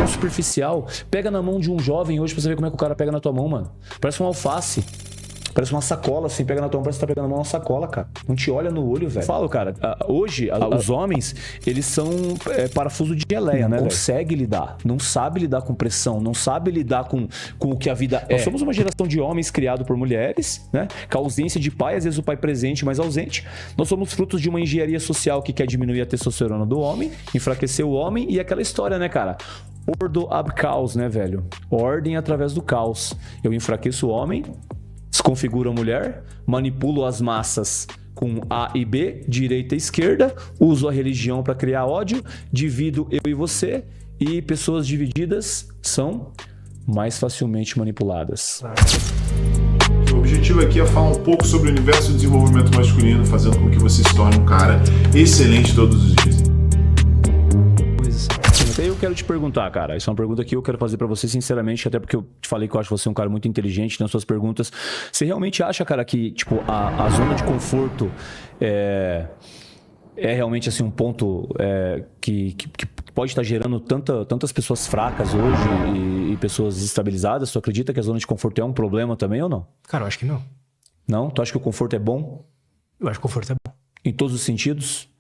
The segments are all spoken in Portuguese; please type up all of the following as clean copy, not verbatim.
tão superficial. Pega na mão de um jovem hoje pra você ver como é que o cara pega na tua mão, mano. Parece um alface. Parece uma sacola, assim, pega na tua mão, parece que tá pegando a mão na sacola, cara. Não te olha no olho, velho. Falo, cara, hoje, os homens, eles são parafuso de geleia, né? Não consegue lidar, não sabe lidar com pressão, não sabe lidar com o que a vida é. Nós somos uma geração de homens criados por mulheres, né? Com a ausência de pai, às vezes o pai presente, mas ausente. Nós somos frutos de uma engenharia social que quer diminuir a testosterona do homem, enfraquecer o homem e aquela história, né, cara? Ordo ab caos, né, velho? Ordem através do caos. Eu enfraqueço o homem, desconfiguro a mulher, manipulo as massas com A e B, direita e esquerda, uso a religião para criar ódio, divido eu e você, e pessoas divididas são mais facilmente manipuladas. O objetivo aqui é falar um pouco sobre o universo do desenvolvimento masculino, fazendo com que você se torne um cara excelente todos os dias. Até eu quero te perguntar, cara, isso é uma pergunta que eu quero fazer pra você sinceramente, até porque eu te falei que eu acho você um cara muito inteligente nas suas perguntas. Você realmente acha, cara, que tipo, a zona de conforto é realmente assim um ponto que pode estar gerando tantas pessoas fracas hoje e pessoas desestabilizadas? Tu acredita que a zona de conforto é um problema também ou não? Cara, eu acho que não. Não? Tu acha que o conforto é bom? Eu acho que o conforto é bom. Em todos os sentidos?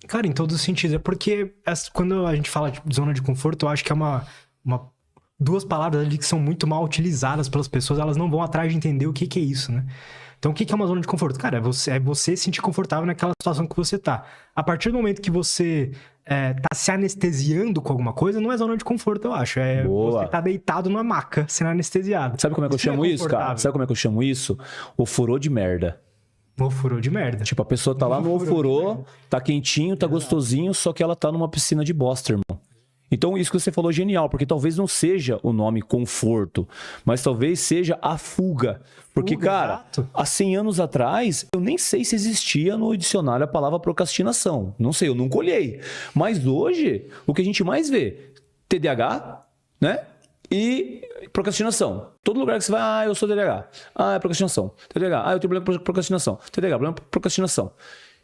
Cara, em todos os sentidos. É porque quando a gente fala de zona de conforto, eu acho que é duas palavras ali que são muito mal utilizadas pelas pessoas. Elas não vão atrás de entender o que é isso, né? Então, o que é uma zona de conforto? Cara, é você se sentir confortável naquela situação que você tá. A partir do momento que você tá se anestesiando com alguma coisa, não é zona de conforto, eu acho. Você tá deitado numa maca, sendo anestesiado. Sabe como é que eu chamo isso, cara? Sabe como é que eu chamo isso? O furô de merda. Ofurô de merda. Tipo, a pessoa tá lá no ofurô, tá quentinho, tá gostosinho, só que ela tá numa piscina de bosta, irmão. Então, isso que você falou é genial, porque talvez não seja o nome conforto, mas talvez seja a fuga. Porque, cara, exato. Há 100 anos atrás, eu nem sei se existia no dicionário a palavra procrastinação. Não sei, eu nunca olhei. Mas hoje, o que a gente mais vê? TDAH, né? E procrastinação. Todo lugar que você vai, eu sou TDAH. É procrastinação. TDAH, eu tenho problema com procrastinação. TDAH, problema com procrastinação.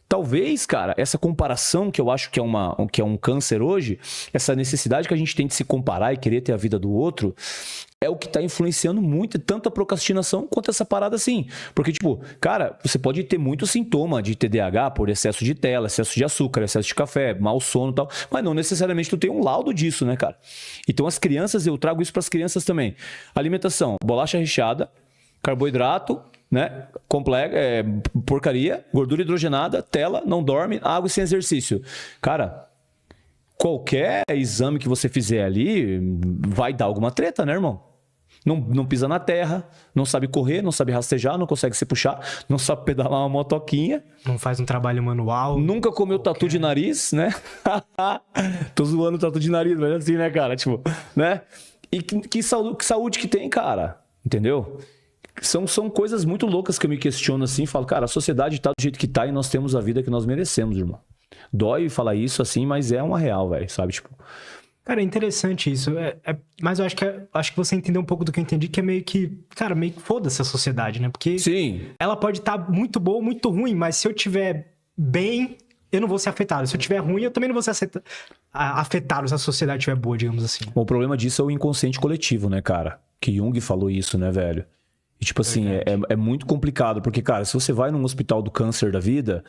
Talvez, cara, essa comparação que eu acho que é um câncer hoje, essa necessidade que a gente tem de se comparar e querer ter a vida do outro, é o que tá influenciando muito, tanto a procrastinação quanto essa parada assim. Porque, tipo, cara, você pode ter muito sintoma de TDAH por excesso de tela, excesso de açúcar, excesso de café, mau sono e tal, mas não necessariamente tu tem um laudo disso, né, cara? Então as crianças, eu trago isso pras crianças também. Alimentação, bolacha recheada, carboidrato, né? Porcaria, gordura hidrogenada, tela, não dorme, água e sem exercício. Cara, qualquer exame que você fizer ali vai dar alguma treta, né, irmão? Não pisa na terra, não sabe correr, não sabe rastejar, não consegue se puxar, não sabe pedalar uma motoquinha. Não faz um trabalho manual. Nunca comeu tatu de nariz, né? Tô zoando tatu de nariz, mas assim, né, cara? Tipo, né? E que saúde que tem, cara? Entendeu? São coisas muito loucas que eu me questiono assim e falo, cara, a sociedade tá do jeito que tá e nós temos a vida que nós merecemos, irmão. Dói falar isso assim, mas é uma real, velho, sabe? Tipo... Cara, é interessante isso. Mas eu acho que você entendeu um pouco do que eu entendi, que é meio que... Cara, meio que foda-se a sociedade, né? Porque sim, ela pode estar muito boa ou muito ruim, mas se eu tiver bem, eu não vou ser afetado. Se eu tiver ruim, eu também não vou ser afetado se a sociedade estiver boa, digamos assim. Bom, o problema disso é o inconsciente coletivo, né, cara? Que Jung falou isso, né, velho? E tipo assim, é muito complicado, porque, cara, se você vai num hospital do câncer da vida,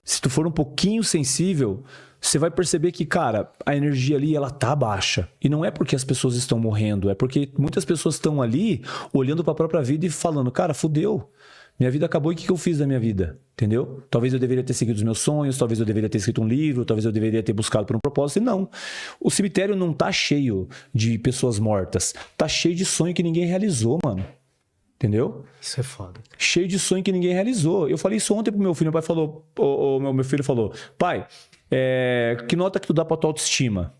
se tu for um pouquinho sensível, você vai perceber que, cara, a energia ali, ela tá baixa. E não é porque as pessoas estão morrendo, é porque muitas pessoas estão ali olhando pra própria vida e falando, cara, fudeu. Minha vida acabou e o que eu fiz da minha vida? Entendeu? Talvez eu deveria ter seguido os meus sonhos, talvez eu deveria ter escrito um livro, talvez eu deveria ter buscado por um propósito. E não. O cemitério não tá cheio de pessoas mortas. Tá cheio de sonho que ninguém realizou, mano. Entendeu? Isso é foda. Cheio de sonho que ninguém realizou. Eu falei isso ontem pro meu filho. Meu pai falou... Meu filho falou... Pai, que nota que tu dá pra tua autoestima?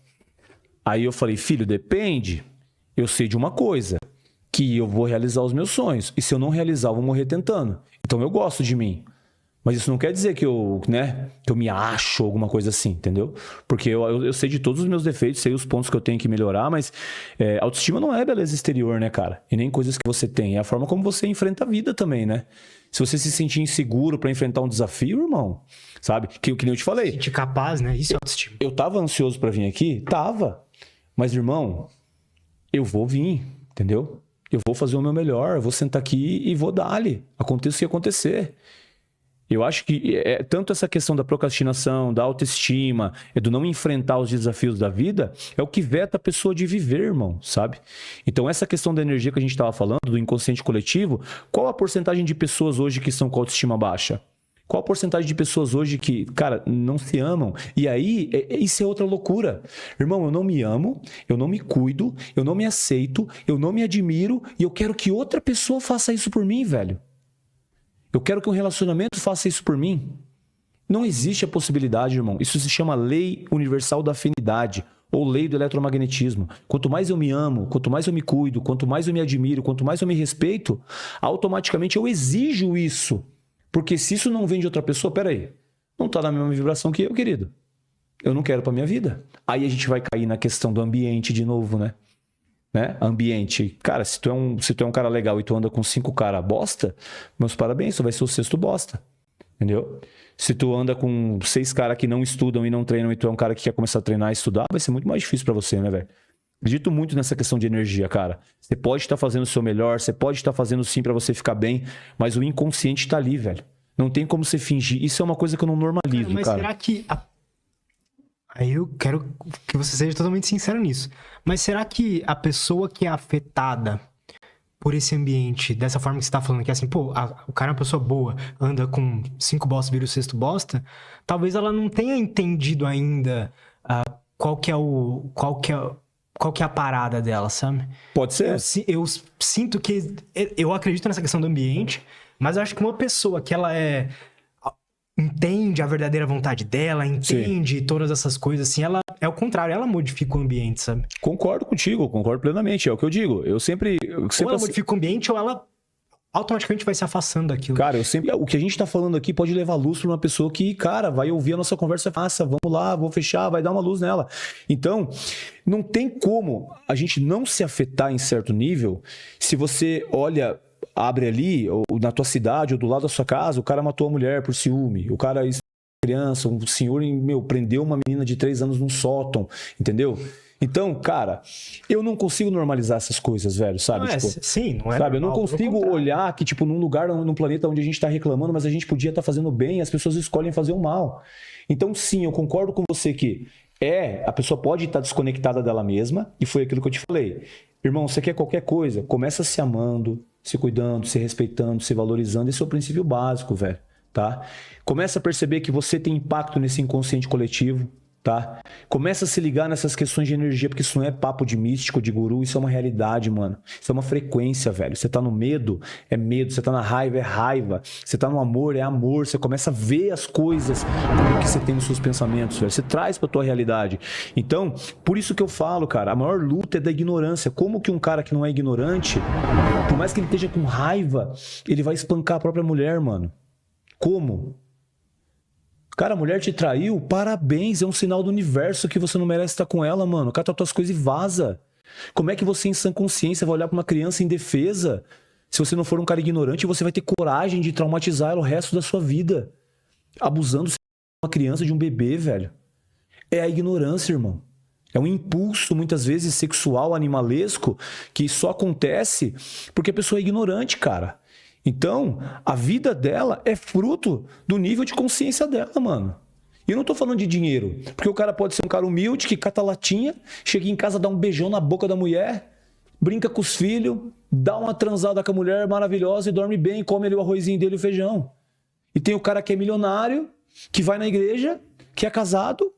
Aí eu falei... Filho, depende. Eu sei de uma coisa. Que eu vou realizar os meus sonhos. E se eu não realizar, eu vou morrer tentando. Então eu gosto de mim. Mas isso não quer dizer que eu me acho alguma coisa assim, entendeu? Porque eu sei de todos os meus defeitos, sei os pontos que eu tenho que melhorar, mas autoestima não é beleza exterior, né, cara? E nem coisas que você tem. É a forma como você enfrenta a vida também, né? Se você se sentir inseguro pra enfrentar um desafio, irmão, sabe? Que nem eu te falei. Sentir capaz, né? Isso é autoestima. Eu tava ansioso pra vir aqui? Tava. Mas, irmão, eu vou vir, entendeu? Eu vou fazer o meu melhor, eu vou sentar aqui e vou dar-lhe. Aconteça o que acontecer. Eu acho que tanto essa questão da procrastinação, da autoestima, do não enfrentar os desafios da vida, é o que veta a pessoa de viver, irmão, sabe? Então, essa questão da energia que a gente estava falando, do inconsciente coletivo, qual a porcentagem de pessoas hoje que estão com autoestima baixa? Qual a porcentagem de pessoas hoje que, cara, não se amam? E aí, isso é outra loucura. Irmão, eu não me amo, eu não me cuido, eu não me aceito, eu não me admiro e eu quero que outra pessoa faça isso por mim, velho. Eu quero que um relacionamento faça isso por mim. Não existe a possibilidade, irmão. Isso se chama lei universal da afinidade ou lei do eletromagnetismo. Quanto mais eu me amo, quanto mais eu me cuido, quanto mais eu me admiro, quanto mais eu me respeito, automaticamente eu exijo isso. Porque se isso não vem de outra pessoa, peraí, não tá na mesma vibração que eu, querido. Eu não quero pra minha vida. Aí a gente vai cair na questão do ambiente de novo, né? Ambiente. Cara, se tu é um cara legal e tu anda com 5 caras bosta, meus parabéns, tu vai ser o 6º bosta. Entendeu? Se tu anda com 6 caras que não estudam e não treinam e tu é um cara que quer começar a treinar e estudar, vai ser muito mais difícil pra você, né, velho? Acredito muito nessa questão de energia, cara. Você pode estar fazendo o seu melhor, você pode estar fazendo sim pra você ficar bem, mas o inconsciente tá ali, velho. Não tem como você fingir. Isso é uma coisa que eu não normalizo, mas cara. será que... Aí eu quero que você seja totalmente sincero nisso. Mas será que a pessoa que é afetada por esse ambiente, dessa forma que você tá falando, que é assim, pô, o cara é uma pessoa boa, anda com 5 bostas, vira o 6º bosta, talvez ela não tenha entendido ainda qual que é a parada dela, sabe? Pode ser. Eu sinto que... Eu acredito nessa questão do ambiente, mas eu acho que uma pessoa que ela entende a verdadeira vontade dela, entende Sim. todas essas coisas, assim, ela é o contrário, ela modifica o ambiente, sabe? Concordo contigo, concordo plenamente, é o que eu digo. Eu sempre ou ela modifica o ambiente ou ela automaticamente vai se afastando daquilo. Cara, o que a gente tá falando aqui pode levar luz pra uma pessoa que, cara, vai ouvir a nossa conversa e faça, vamos lá, vou fechar, vai dar uma luz nela. Então, não tem como a gente não se afetar em certo nível se você olha... abre ali, ou na tua cidade, ou do lado da sua casa, o cara matou a mulher por ciúme, o cara criança, um senhor, prendeu uma menina de 3 anos num sótão, entendeu? Então, cara, eu não consigo normalizar essas coisas, velho, sabe? Não sim, não é sabe? Normal, eu não consigo olhar que, tipo, num lugar, num planeta onde a gente tá reclamando, mas a gente podia estar fazendo bem, as pessoas escolhem fazer o mal. Então, sim, eu concordo com você que a pessoa pode estar desconectada dela mesma, e foi aquilo que eu te falei. Irmão, você quer qualquer coisa, começa se amando, se cuidando, se respeitando, se valorizando. Esse é o princípio básico, velho, tá? Começa a perceber que você tem impacto nesse inconsciente coletivo, tá? Começa a se ligar nessas questões de energia, porque isso não é papo de místico, de guru, isso é uma realidade, mano. Isso é uma frequência, velho. Você tá no medo, é medo. Você tá na raiva, é raiva. Você tá no amor, é amor. Você começa a ver as coisas como que você tem nos seus pensamentos, velho. Você traz pra tua realidade. Então, por isso que eu falo, cara, a maior luta é da ignorância. Como que um cara que não é ignorante, por mais que ele esteja com raiva, ele vai espancar a própria mulher, mano? Como? Cara, a mulher te traiu, parabéns, é um sinal do universo que você não merece estar com ela, mano. Cata as tuas coisas e vaza. Como é que você, em sã consciência, vai olhar pra uma criança indefesa? Se você não for um cara ignorante, você vai ter coragem de traumatizar ela o resto da sua vida. Abusando de uma criança, de um bebê, velho. É a ignorância, irmão. É um impulso, muitas vezes, sexual, animalesco, que só acontece porque a pessoa é ignorante, cara. Então, a vida dela é fruto do nível de consciência dela, mano. E eu não tô falando de dinheiro, porque o cara pode ser um cara humilde, que cata latinha, chega em casa, dá um beijão na boca da mulher, brinca com os filhos, dá uma transada com a mulher maravilhosa e dorme bem, come ali o arrozinho dele e o feijão. E tem o cara que é milionário, que vai na igreja, que é casado,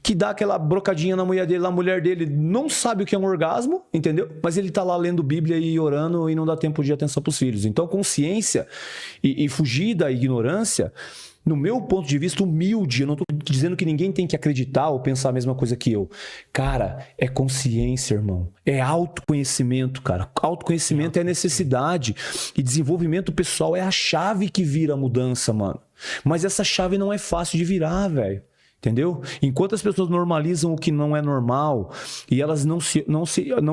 que dá aquela brocadinha na mulher dele não sabe o que é um orgasmo, entendeu? Mas ele tá lá lendo Bíblia e orando e não dá tempo de atenção pros filhos. Então, consciência e fugir da ignorância, no meu ponto de vista, humilde, eu não tô dizendo que ninguém tem que acreditar ou pensar a mesma coisa que eu. Cara, é consciência, irmão. É autoconhecimento, cara. Autoconhecimento é necessidade. E desenvolvimento pessoal é a chave que vira a mudança, mano. Mas essa chave não é fácil de virar, velho. Entendeu? Enquanto as pessoas normalizam o que não é normal e elas não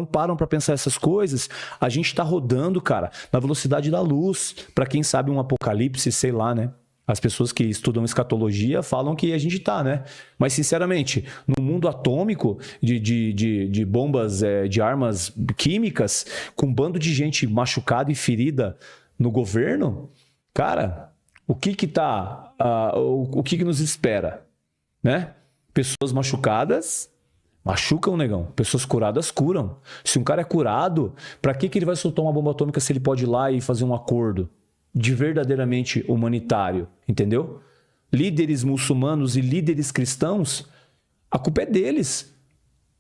param para pensar essas coisas, a gente tá rodando, cara, na velocidade da luz. Para quem sabe um apocalipse, sei lá, né? As pessoas que estudam escatologia falam que a gente tá, né? Mas, sinceramente, no mundo atômico de bombas, de armas químicas, com um bando de gente machucada e ferida no governo, cara, o que que nos espera? Né? Pessoas machucadas machucam, negão. Pessoas curadas curam. Se um cara é curado, pra que ele vai soltar uma bomba atômica se ele pode ir lá e fazer um acordo de verdadeiramente humanitário? Entendeu? Líderes muçulmanos e líderes cristãos, a culpa é deles.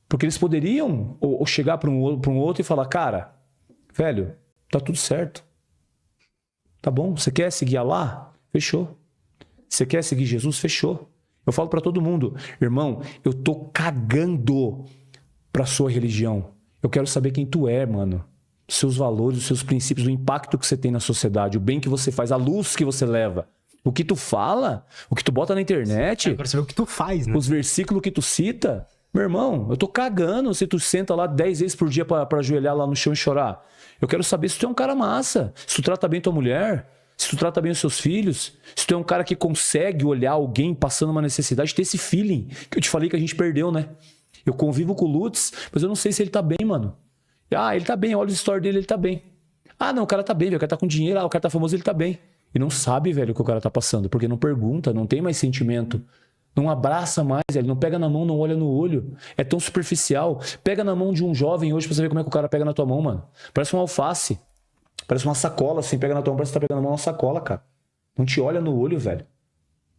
Porque eles poderiam ou chegar para um outro e falar, cara, velho, tá tudo certo. Tá bom? Você quer seguir Alá? Fechou. Você quer seguir Jesus? Fechou. Eu falo pra todo mundo, irmão, eu tô cagando pra sua religião. Eu quero saber quem tu é, mano. Seus valores, os seus princípios, o impacto que você tem na sociedade, o bem que você faz, a luz que você leva. O que tu fala, o que tu bota na internet. Eu quero saber o que tu faz, né? Os versículos que tu cita. Meu irmão, eu tô cagando se tu senta lá 10 vezes por dia pra ajoelhar lá no chão e chorar. Eu quero saber se tu é um cara massa, se tu trata bem tua mulher, se tu trata bem os seus filhos, se tu é um cara que consegue olhar alguém passando uma necessidade, ter esse feeling que eu te falei que a gente perdeu, né? Eu convivo com o Lutz, mas eu não sei se ele tá bem, mano. Ah, ele tá bem, olha os stories dele, ele tá bem. Ah, não, o cara tá bem, velho, o cara tá com dinheiro, o cara tá famoso, ele tá bem. E não sabe, velho, o que o cara tá passando, porque não pergunta, não tem mais sentimento. Não abraça mais, velho, não pega na mão, não olha no olho. É tão superficial. Pega na mão de um jovem hoje pra você ver como é que o cara pega na tua mão, mano. Parece um alface. Parece uma sacola, assim, pega na tua mão, parece que tá pegando na mão uma sacola, cara. Não te olha no olho, velho.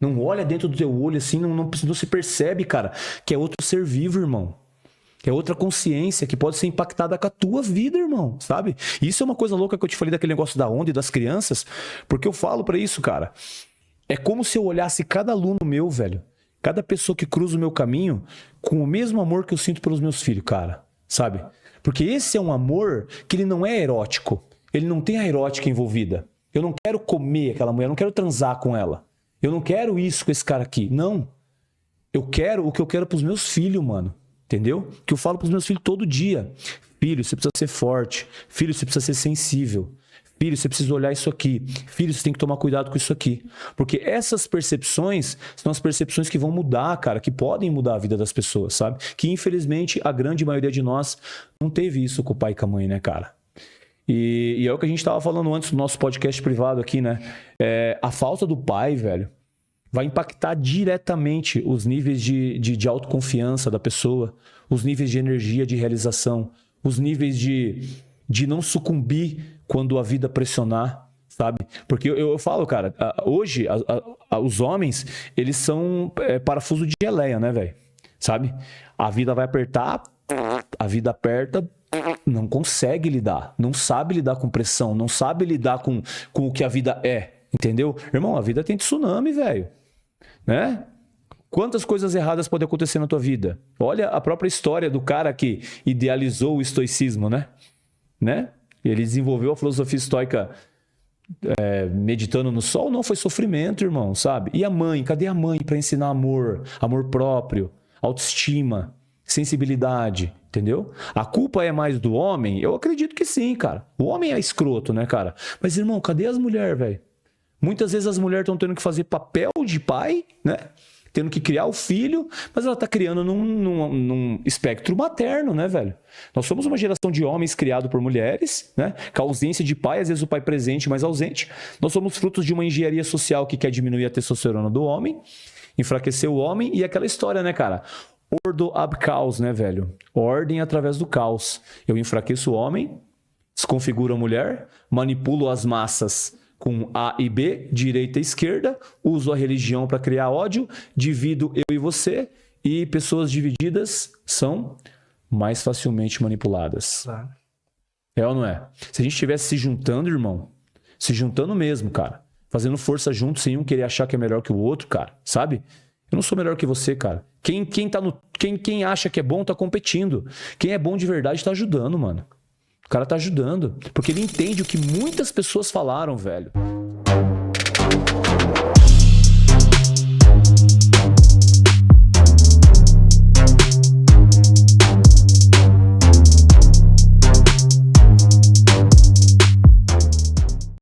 Não olha dentro do teu olho, assim, não se percebe, cara, que é outro ser vivo, irmão. Que é outra consciência que pode ser impactada com a tua vida, irmão, sabe? E isso é uma coisa louca que eu te falei daquele negócio da onda e das crianças, porque eu falo pra isso, cara. É como se eu olhasse cada aluno meu, velho, cada pessoa que cruza o meu caminho com o mesmo amor que eu sinto pelos meus filhos, cara, sabe? Porque esse é um amor que ele não é erótico. Ele não tem a erótica envolvida. Eu não quero comer aquela mulher, eu não quero transar com ela. Eu não quero isso com esse cara aqui. Não. Eu quero o que eu quero pros meus filhos, mano. Entendeu? Que eu falo pros meus filhos todo dia. Filho, você precisa ser forte. Filho, você precisa ser sensível. Filho, você precisa olhar isso aqui. Filho, você tem que tomar cuidado com isso aqui. Porque essas percepções são as percepções que vão mudar, cara, que podem mudar a vida das pessoas, sabe? Que infelizmente a grande maioria de nós não teve isso com o pai e com a mãe, né, cara? E é o que a gente estava falando antes do nosso podcast privado aqui, né? A falta do pai, velho, vai impactar diretamente os níveis de autoconfiança da pessoa, os níveis de energia, de realização, os níveis de não sucumbir quando a vida pressionar, sabe? Porque eu falo, cara, hoje os homens, eles são parafuso de geleia, né, velho? Sabe? A vida vai apertar, a vida aperta, não consegue lidar, não sabe lidar com pressão, não sabe lidar com o que a vida é, entendeu? Irmão, a vida tem tsunami, velho, né? Quantas coisas erradas podem acontecer na tua vida? Olha a própria história do cara que idealizou o estoicismo, né? Ele desenvolveu a filosofia estoica meditando no sol, não foi sofrimento, irmão, sabe? E a mãe, cadê a mãe para ensinar amor próprio, autoestima, sensibilidade, entendeu? A culpa é mais do homem? Eu acredito que sim, cara. O homem é escroto, né, cara? Mas, irmão, cadê as mulheres, velho? Muitas vezes as mulheres estão tendo que fazer papel de pai, né? Tendo que criar o filho, mas ela tá criando num espectro materno, né, velho? Nós somos uma geração de homens criados por mulheres, né? Com a ausência de pai, às vezes o pai presente, mas ausente. Nós somos frutos de uma engenharia social que quer diminuir a testosterona do homem, enfraquecer o homem, e aquela história, né, cara? Ordo ab caos, né, velho? Ordem através do caos. Eu enfraqueço o homem, desconfiguro a mulher, manipulo as massas com A e B, direita e esquerda, uso a religião para criar ódio, divido eu e você, e pessoas divididas são mais facilmente manipuladas. Claro. É ou não é? Se a gente estivesse se juntando, irmão, se juntando mesmo, cara, fazendo força junto, sem um querer achar que é melhor que o outro, cara, sabe? Eu não sou melhor que você, cara. Quem acha que é bom tá competindo. Quem é bom de verdade tá ajudando, mano. O cara tá ajudando. Porque ele entende o que muitas pessoas falaram, velho.